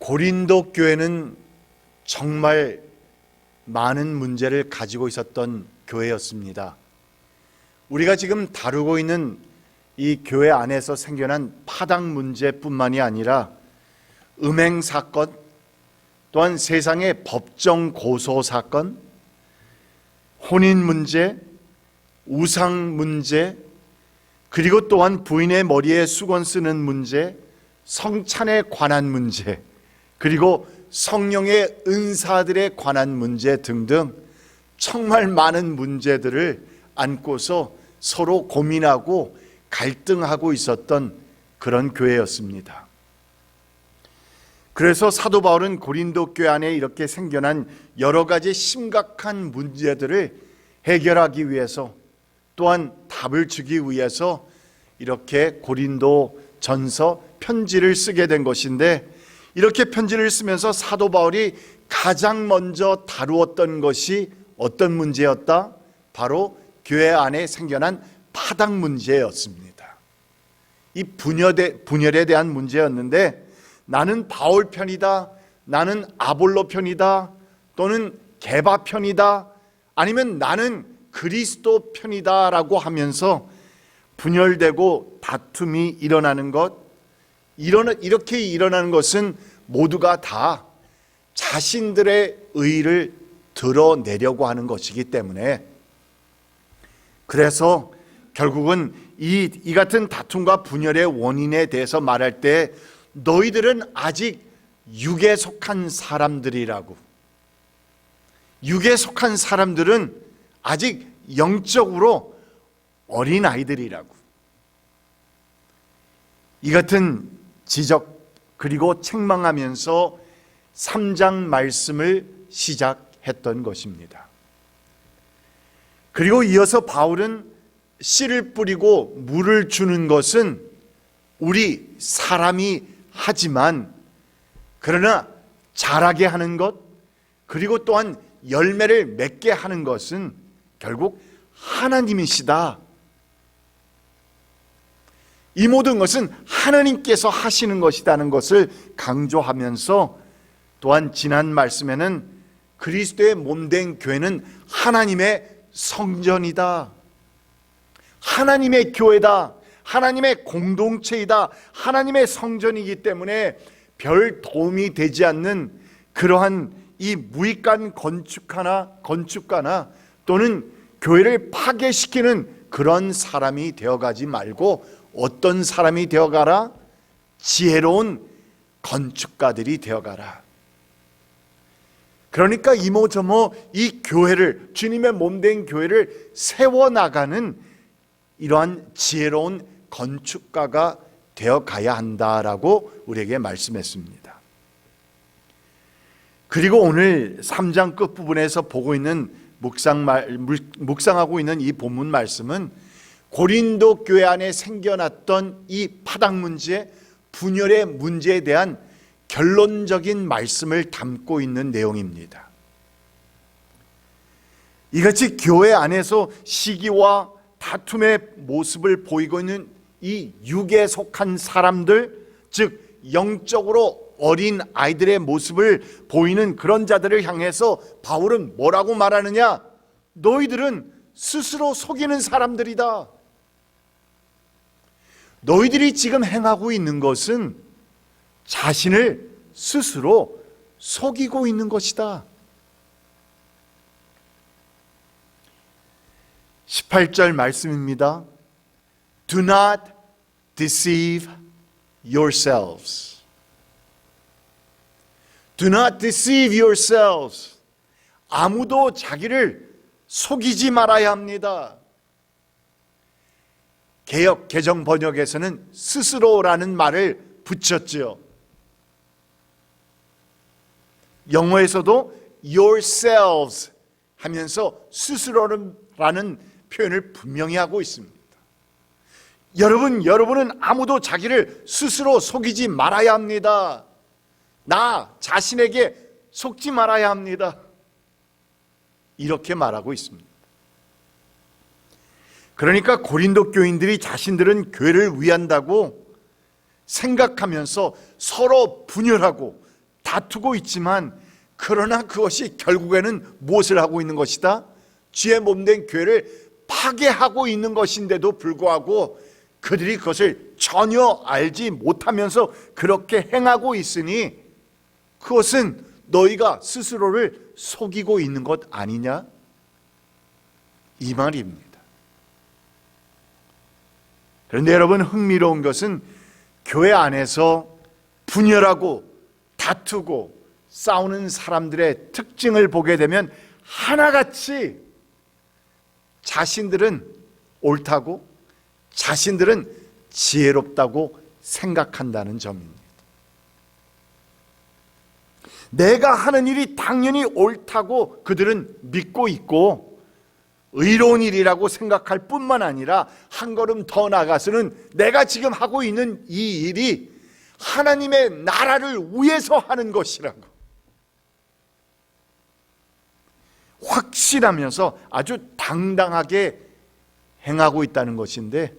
고린도 교회는 정말 많은 문제를 가지고 있었던 교회였습니다. 우리가 지금 다루고 있는 이 교회 안에서 생겨난 파당 문제뿐만이 아니라 음행 사건, 또한 세상의 법정 고소 사건, 혼인 문제, 우상 문제, 그리고 또한 부인의 머리에 수건 쓰는 문제, 성찬에 관한 문제, 그리고 성령의 은사들에 관한 문제 등등 정말 많은 문제들을 안고서 서로 고민하고 갈등하고 있었던 그런 교회였습니다. 그래서 사도 바울은 고린도 교회 안에 이렇게 생겨난 여러 가지 심각한 문제들을 해결하기 위해서, 또한 답을 주기 위해서 이렇게 고린도 전서 편지를 쓰게 된 것인데, 이렇게 편지를 쓰면서 사도 바울이 가장 먼저 다루었던 것이 어떤 문제였다? 바로 교회 안에 생겨난 파당 문제였습니다. 이 분열에 대한 문제였는데, 나는 바울 편이다, 나는 아볼로 편이다, 또는 게바 편이다, 아니면 나는 그리스도 편이다 라고 하면서 분열되고 다툼이 일어나는 것, 이렇게 일어나는 것은 모두가 다 자신들의 의의를 드러내려고 하는 것이기 때문에, 그래서 결국은 이 같은 다툼과 분열의 원인에 대해서 말할 때 너희들은 아직 육에 속한 사람들이라고, 육에 속한 사람들은 아직 영적으로 어린 아이들이라고, 이 같은 지적 그리고 책망하면서 3장 말씀을 시작했던 것입니다. 그리고 이어서 바울은 씨를 뿌리고 물을 주는 것은 우리 사람이 하지만, 그러나 자라게 하는 것, 그리고 또한 열매를 맺게 하는 것은 결국 하나님이시다. 이 모든 것은 하나님께서 하시는 것이라는 것을 강조하면서, 또한 지난 말씀에는 그리스도의 몸된 교회는 하나님의 성전이다, 하나님의 교회다, 하나님의 공동체이다, 하나님의 성전이기 때문에 별 도움이 되지 않는 그러한 이 무익한 건축가나 또는 교회를 파괴시키는 그런 사람이 되어가지 말고 어떤 사람이 되어가라? 지혜로운 건축가들이 되어가라. 그러니까 이모저모 이 교회를, 주님의 몸된 교회를 세워나가는 이러한 지혜로운 건축가가 되어가야 한다라고 우리에게 말씀했습니다. 그리고 오늘 3장 끝부분에서 보고 있는 묵상하고 있는 이 본문 말씀은 고린도 교회 안에 생겨났던 이 파당 문제, 분열의 문제에 대한 결론적인 말씀을 담고 있는 내용입니다. 이같이 교회 안에서 시기와 다툼의 모습을 보이고 있는 이 육에 속한 사람들, 즉 영적으로 어린 아이들의 모습을 보이는 그런 자들을 향해서 바울은 뭐라고 말하느냐? 너희들은 스스로 속이는 사람들이다. 너희들이 지금 행하고 있는 것은 자신을 스스로 속이고 있는 것이다. 18절 말씀입니다. Do not deceive yourselves. Do not deceive yourselves. 아무도 자기를 속이지 말아야 합니다. 개역 개정 번역에서는 스스로라는 말을 붙였지요. 영어에서도 yourselves 하면서 스스로라는 표현을 분명히 하고 있습니다. 여러분은 아무도 자기를 스스로 속이지 말아야 합니다. 나 자신에게 속지 말아야 합니다. 이렇게 말하고 있습니다. 그러니까 고린도 교인들이 자신들은 교회를 위한다고 생각하면서 서로 분열하고 다투고 있지만 그러나 그것이 결국에는 무엇을 하고 있는 것이다? 주의 몸된 교회를 파괴하고 있는 것인데도 불구하고 그들이 그것을 전혀 알지 못하면서 그렇게 행하고 있으니 그것은 너희가 스스로를 속이고 있는 것 아니냐? 이 말입니다. 그런데 여러분, 흥미로운 것은 교회 안에서 분열하고 다투고 싸우는 사람들의 특징을 보게 되면 하나같이 자신들은 옳다고, 자신들은 지혜롭다고 생각한다는 점입니다. 내가 하는 일이 당연히 옳다고 그들은 믿고 있고 의로운 일이라고 생각할 뿐만 아니라 한 걸음 더 나아가서는 내가 지금 하고 있는 이 일이 하나님의 나라를 위해서 하는 것이라고 확신하면서 아주 당당하게 행하고 있다는 것인데,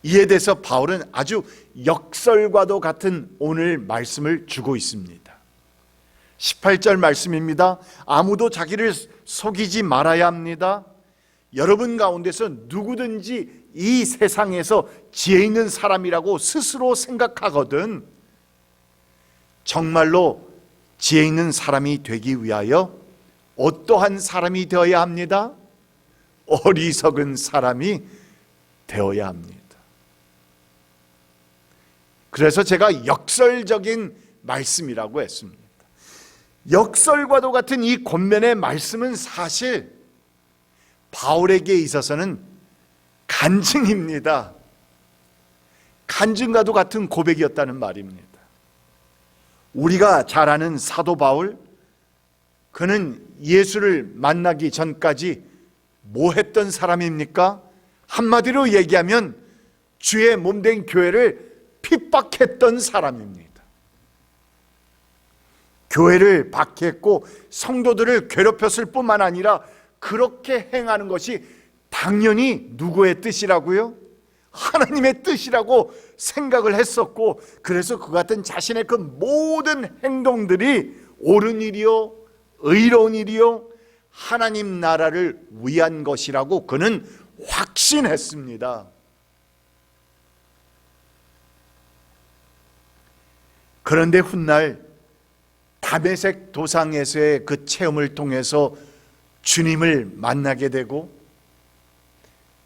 이에 대해서 바울은 아주 역설과도 같은 오늘 말씀을 주고 있습니다. 18절 말씀입니다. 아무도 자기를 속이지 말아야 합니다. 여러분 가운데서 누구든지 이 세상에서 지혜 있는 사람이라고 스스로 생각하거든 정말로 지혜 있는 사람이 되기 위하여 어떠한 사람이 되어야 합니다? 어리석은 사람이 되어야 합니다. 그래서 제가 역설적인 말씀이라고 했습니다. 역설과도 같은 이 권면의 말씀은 사실 바울에게 있어서는 간증입니다. 간증과도 같은 고백이었다는 말입니다. 우리가 잘 아는 사도 바울, 그는 예수를 만나기 전까지 뭐 했던 사람입니까? 한마디로 얘기하면 주의 몸된 교회를 핍박했던 사람입니다. 교회를 박해했고 성도들을 괴롭혔을 뿐만 아니라 그렇게 행하는 것이 당연히 누구의 뜻이라고요? 하나님의 뜻이라고 생각을 했었고, 그래서 그 같은 자신의 그 모든 행동들이 옳은 일이요, 의로운 일이요, 하나님 나라를 위한 것이라고 그는 확신했습니다. 그런데 훗날 다메섹 도상에서의 그 체험을 통해서 주님을 만나게 되고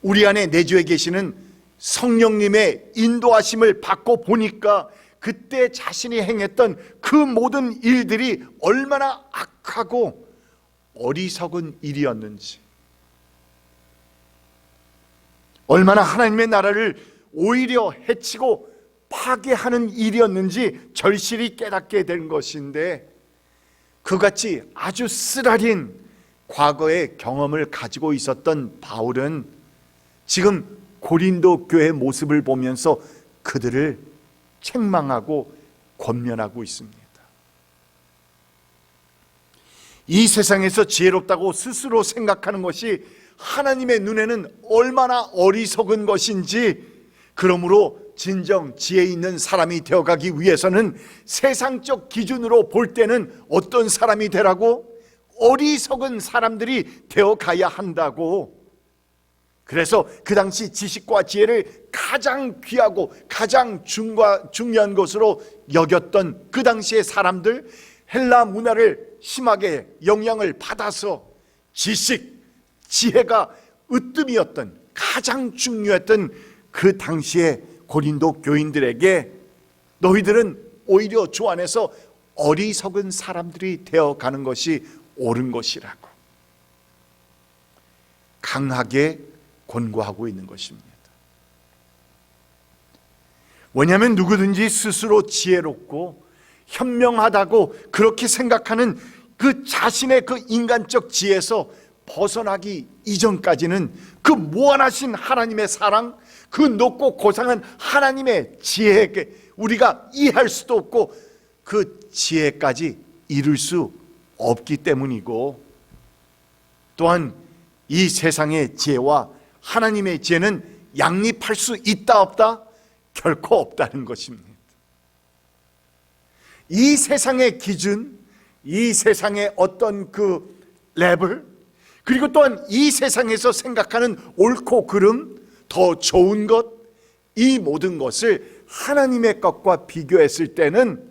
우리 안에 내주에 계시는 성령님의 인도하심을 받고 보니까 그때 자신이 행했던 그 모든 일들이 얼마나 악하고 어리석은 일이었는지, 얼마나 하나님의 나라를 오히려 해치고 파괴하는 일이었는지 절실히 깨닫게 된 것인데, 그같이 아주 쓰라린 과거의 경험을 가지고 있었던 바울은 지금 고린도 교회의 모습을 보면서 그들을 책망하고 권면하고 있습니다. 이 세상에서 지혜롭다고 스스로 생각하는 것이 하나님의 눈에는 얼마나 어리석은 것인지, 그러므로 진정 지혜 있는 사람이 되어가기 위해서는 세상적 기준으로 볼 때는 어떤 사람이 되라고? 어리석은 사람들이 되어가야 한다고. 그래서 그 당시 지식과 지혜를 가장 귀하고 가장 중요한 것으로 여겼던 그 당시의 사람들, 헬라 문화를 심하게 영향을 받아서 지식, 지혜가 으뜸이었던, 가장 중요했던 그 당시의 고린도 교인들에게 너희들은 오히려 주 안에서 어리석은 사람들이 되어가는 것이 옳은 것이라고 강하게 권고하고 있는 것입니다. 왜냐하면 누구든지 스스로 지혜롭고 현명하다고 그렇게 생각하는 그 자신의 그 인간적 지혜에서 벗어나기 이전까지는 그 무한하신 하나님의 사랑, 그 높고 고상한 하나님의 지혜에게 우리가 이해할 수도 없고 그 지혜까지 이룰 수 없기 때문이고, 또한 이 세상의 지혜와 하나님의 지혜는 양립할 수 있다 없다? 결코 없다는 것입니다. 이 세상의 기준, 이 세상의 어떤 그 레벨, 그리고 또한 이 세상에서 생각하는 옳고 그름, 더 좋은 것, 이 모든 것을 하나님의 것과 비교했을 때는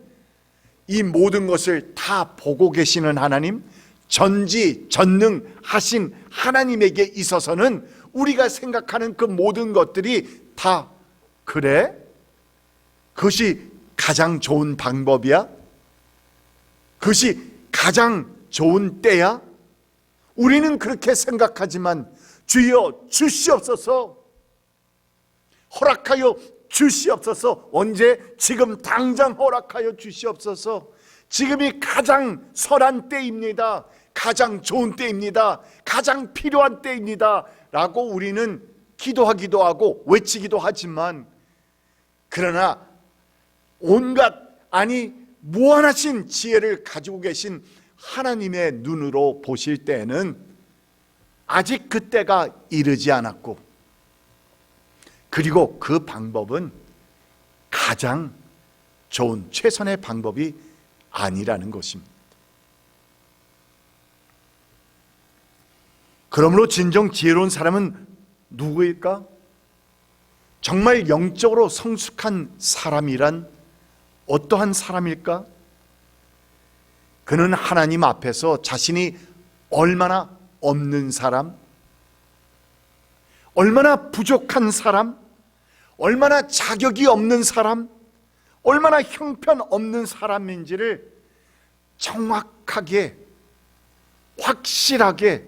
이 모든 것을 다 보고 계시는 하나님, 전지전능하신 하나님에게 있어서는 우리가 생각하는 그 모든 것들이 다 그래? 그것이 가장 좋은 방법이야? 그것이 가장 좋은 때야? 우리는 그렇게 생각하지만 주여 주시옵소서, 허락하여 주시옵소서. 언제? 지금 당장 허락하여 주시옵소서. 지금이 가장 선한 때입니다. 가장 좋은 때입니다. 가장 필요한 때입니다 라고 우리는 기도하기도 하고 외치기도 하지만, 그러나 온갖, 아니 무한하신 지혜를 가지고 계신 하나님의 눈으로 보실 때에는 아직 그때가 이르지 않았고, 그리고 그 방법은 가장 좋은 최선의 방법이 아니라는 것입니다. 그러므로 진정 지혜로운 사람은 누구일까? 정말 영적으로 성숙한 사람이란 어떠한 사람일까? 그는 하나님 앞에서 자신이 얼마나 없는 사람, 얼마나 부족한 사람, 얼마나 자격이 없는 사람, 얼마나 형편없는 사람인지를 정확하게, 확실하게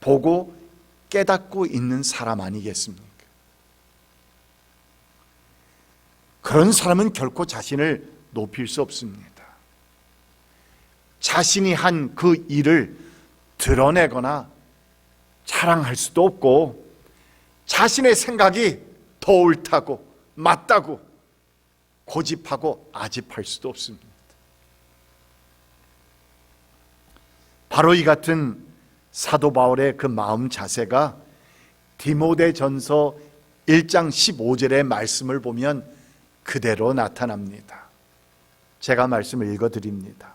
보고 깨닫고 있는 사람 아니겠습니까? 그런 사람은 결코 자신을 높일 수 없습니다. 자신이 한 그 일을 드러내거나 자랑할 수도 없고, 자신의 생각이 더 옳다고 맞다고 고집하고 아집할 수도 없습니다. 바로 이 같은 사도 바울의 그 마음 자세가 디모데전서 1장 15절의 말씀을 보면 그대로 나타납니다. 제가 말씀을 읽어드립니다.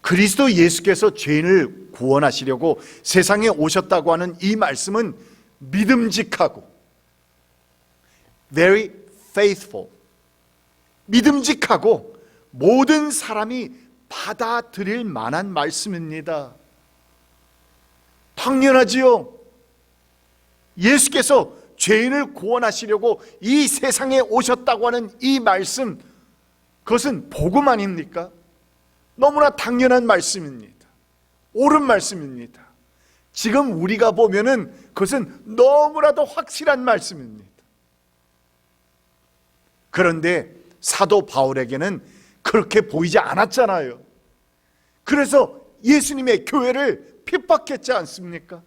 그리스도 예수께서 죄인을 구원하시려고 세상에 오셨다고 하는 이 말씀은 믿음직하고 very faithful, 믿음직하고 모든 사람이 받아들일 만한 말씀입니다. 당연하지요. 예수께서 죄인을 구원하시려고 이 세상에 오셨다고 하는 이 말씀, 그것은 복음 아닙니까? 너무나 당연한 말씀입니다. 옳은 말씀입니다. 지금 우리가 보면은 그것은 너무나도 확실한 말씀입니다. 그런데 사도 바울에게는 그렇게 보이지 않았잖아요. 그래서 예수님의 교회를 핍박했지 않습니까?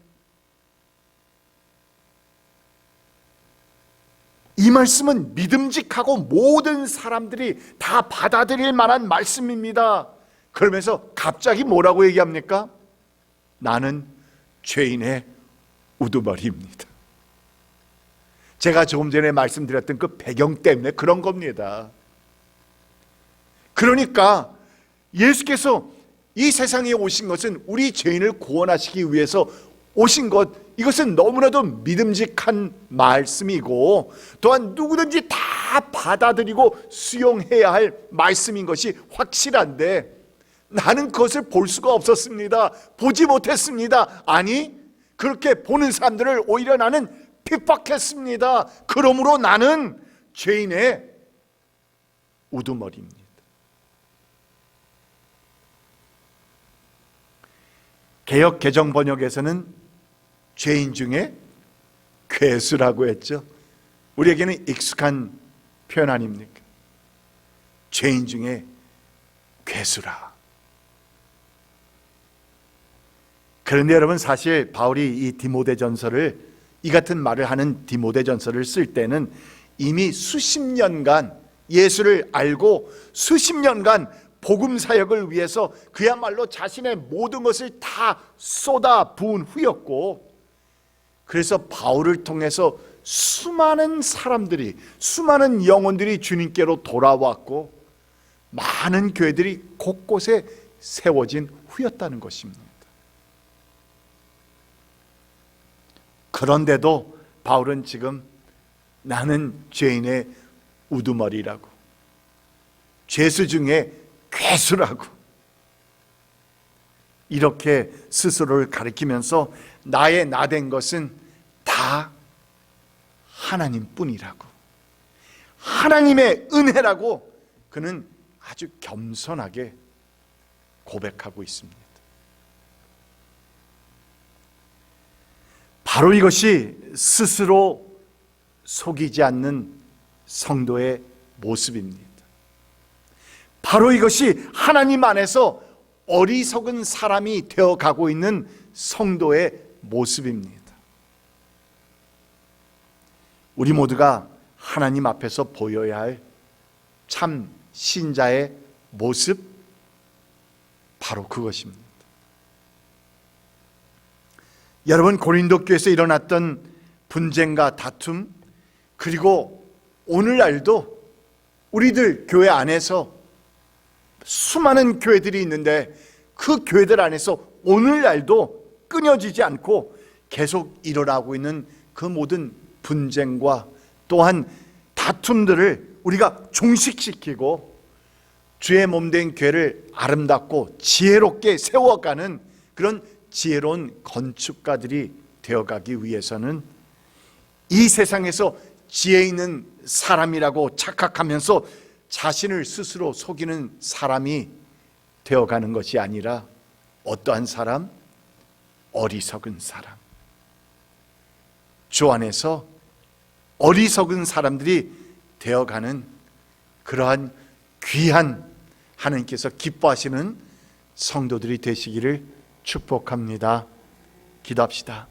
이 말씀은 믿음직하고 모든 사람들이 다 받아들일 만한 말씀입니다. 그러면서 갑자기 뭐라고 얘기합니까? 나는 죄인의 우두머리입니다. 제가 조금 전에 말씀드렸던 그 배경 때문에 그런 겁니다. 그러니까 예수께서 이 세상에 오신 것은 우리 죄인을 구원하시기 위해서 오신 것, 이것은 너무나도 믿음직한 말씀이고, 또한 누구든지 다 받아들이고 수용해야 할 말씀인 것이 확실한데, 나는 그것을 볼 수가 없었습니다. 보지 못했습니다. 아니, 그렇게 보는 사람들을 오히려 나는 핍박했습니다. 그러므로 나는 죄인의 우두머리입니다. 개역 개정 번역에서는 죄인 중에 괴수라고 했죠. 우리에게는 익숙한 표현 아닙니까? 죄인 중에 괴수라. 그런데 여러분, 사실 바울이 이 디모데전서를, 이 같은 말을 하는 디모데전서를 쓸 때는 이미 수십 년간 예수를 알고 수십 년간 복음 사역을 위해서 그야말로 자신의 모든 것을 다 쏟아 부은 후였고, 그래서 바울을 통해서 수많은 사람들이, 수많은 영혼들이 주님께로 돌아왔고, 많은 교회들이 곳곳에 세워진 후였다는 것입니다. 그런데도 바울은 지금 나는 죄인의 우두머리라고, 죄수 중에 괴수라고 이렇게 스스로를 가리키면서 나의 나된 것은 다 하나님뿐이라고, 하나님의 은혜라고 그는 아주 겸손하게 고백하고 있습니다. 바로 이것이 스스로 속이지 않는 성도의 모습입니다. 바로 이것이 하나님 안에서 어리석은 사람이 되어가고 있는 성도의 모습입니다. 우리 모두가 하나님 앞에서 보여야 할 참 신자의 모습, 바로 그것입니다. 여러분, 고린도 교회에서 일어났던 분쟁과 다툼, 그리고 오늘날도 우리들 교회 안에서 수많은 교회들이 있는데 그 교회들 안에서 오늘날도 끊어지지 않고 계속 일어나고 있는 그 모든 분쟁과 또한 다툼들을 우리가 종식시키고 주의 몸된 교회를 아름답고 지혜롭게 세워가는 그런 지혜로운 건축가들이 되어가기 위해서는 이 세상에서 지혜 있는 사람이라고 착각하면서 자신을 스스로 속이는 사람이 되어가는 것이 아니라 어떠한 사람? 어리석은 사람. 주 안에서 어리석은 사람들이 되어가는 그러한 귀한 하나님께서 기뻐하시는 성도들이 되시기를 축복합니다. 기도합시다.